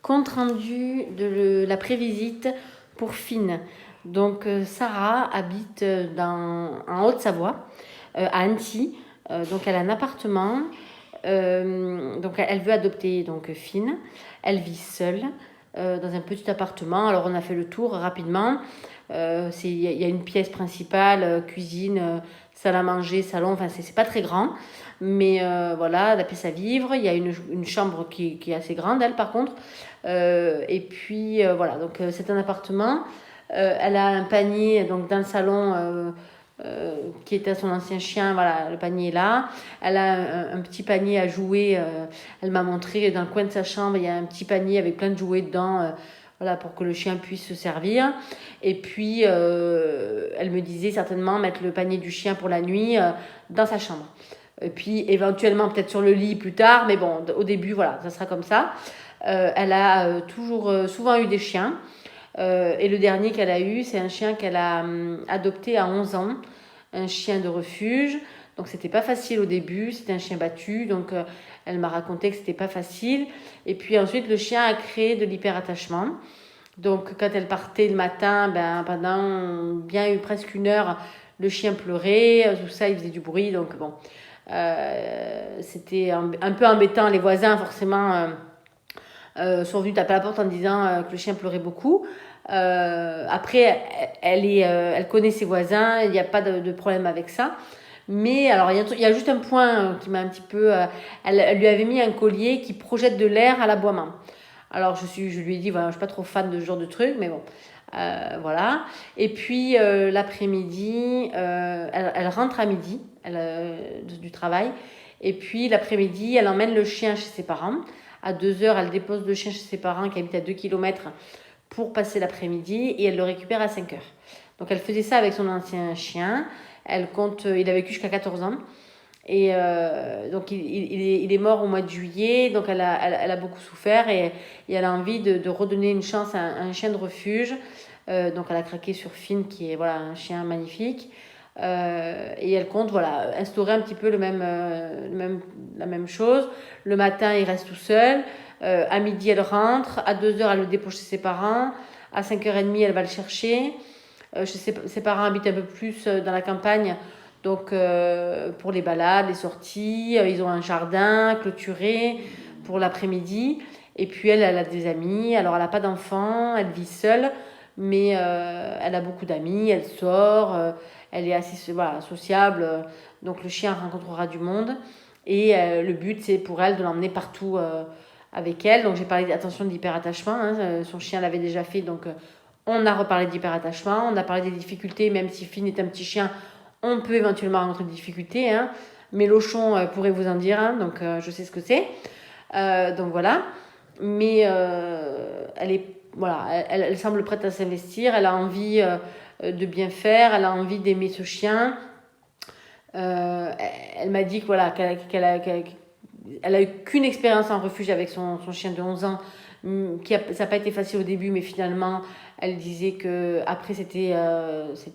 Compte rendu de la visite pour Finn. Donc Sarah habite en Haute-Savoie, à Annecy. Donc elle a un appartement. Donc elle veut adopter donc Finn. Elle vit seule dans un petit appartement. Alors on a fait le tour rapidement. Il y a une pièce principale, cuisine, salle à manger, salon. Enfin c'est pas très grand. Mais voilà, la pièce à vivre. Il y a une chambre qui est assez grande, elle, par contre. Et puis, voilà, donc c'est un appartement. Elle a un panier donc, dans le salon qui était à son ancien chien. Voilà, le panier est là. Elle a un petit panier à jouets. Elle m'a montré dans le coin de sa chambre, il y a un petit panier avec plein de jouets dedans. Voilà, pour que le chien puisse se servir. Et puis, elle me disait certainement mettre le panier du chien pour la nuit dans sa chambre. Et puis éventuellement peut-être sur le lit plus tard, mais bon, au début, voilà, ça sera comme ça. Elle a souvent eu des chiens. Et le dernier qu'elle a eu, c'est un chien qu'elle a adopté à 11 ans, un chien de refuge. Donc c'était pas facile au début, c'était un chien battu, donc elle m'a raconté que c'était pas facile. Et puis ensuite, le chien a créé de l'hyperattachement. Donc quand elle partait le matin, pendant bien presque une heure, le chien pleurait, tout ça, il faisait du bruit, donc bon. C'était un peu embêtant. Les voisins, forcément, sont venus taper à la porte en disant que le chien pleurait beaucoup. Après, elle connaît ses voisins, il n'y a pas de problème avec ça. Mais alors, il y a juste un point qui m'a un petit peu. Elle lui avait mis un collier qui projette de l'air à l'aboiement. Alors, je lui ai dit, voilà, je ne suis pas trop fan de ce genre de truc, mais bon. Voilà. Et puis, l'après-midi, elle rentre à midi du travail. Et puis, l'après-midi, elle emmène le chien chez ses parents. À 2h, elle dépose le chien chez ses parents qui habitent à 2 km pour passer l'après-midi. Et elle le récupère à 5h. Donc, elle faisait ça avec son ancien chien. Il a vécu jusqu'à 14 ans. Et donc il est mort au mois de juillet, donc elle a beaucoup souffert et elle a envie de redonner une chance à un chien de refuge. Donc elle a craqué sur Finn qui est voilà, un chien magnifique. Et elle compte voilà, instaurer un petit peu la même chose. Le matin il reste tout seul, à midi elle rentre, à 2h elle le dépose chez ses parents, à 5h30 elle va le chercher. Ses parents habitent un peu plus dans la campagne. Donc, pour les balades, les sorties, ils ont un jardin clôturé pour l'après-midi. Et puis, elle a des amis. Alors, elle n'a pas d'enfants, elle vit seule, mais elle a beaucoup d'amis, elle sort, elle est assez voilà, sociable. Donc, le chien rencontrera du monde. Et le but, c'est pour elle de l'emmener partout avec elle. Donc, j'ai parlé attention d'hyperattachement. Hein, son chien l'avait déjà fait, donc on a reparlé d'hyperattachement. On a parlé des difficultés, même si Finn est un petit chien. On peut éventuellement rencontrer des difficultés, hein. Mélochon pourrait vous en dire, hein, donc je sais ce que c'est. Donc voilà. Mais elle semble prête à s'investir, elle a envie de bien faire, elle a envie d'aimer ce chien. Elle m'a dit que, voilà, elle a eu qu'une expérience en refuge avec son chien de 11 ans. Ça n'a pas été facile au début, mais finalement, elle disait que après c'était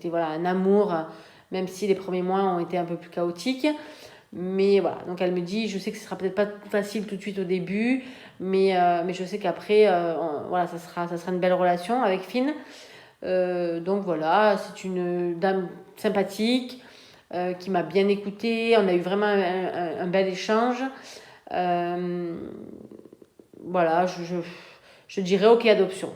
voilà, un amour, même si les premiers mois ont été un peu plus chaotiques. Mais voilà, donc elle me dit, je sais que ce sera peut-être pas facile tout de suite au début, mais je sais qu'après, voilà, ça sera une belle relation avec Finn. Donc voilà, c'est une dame sympathique qui m'a bien écoutée. On a eu vraiment un bel échange. Voilà, je dirais ok adoption.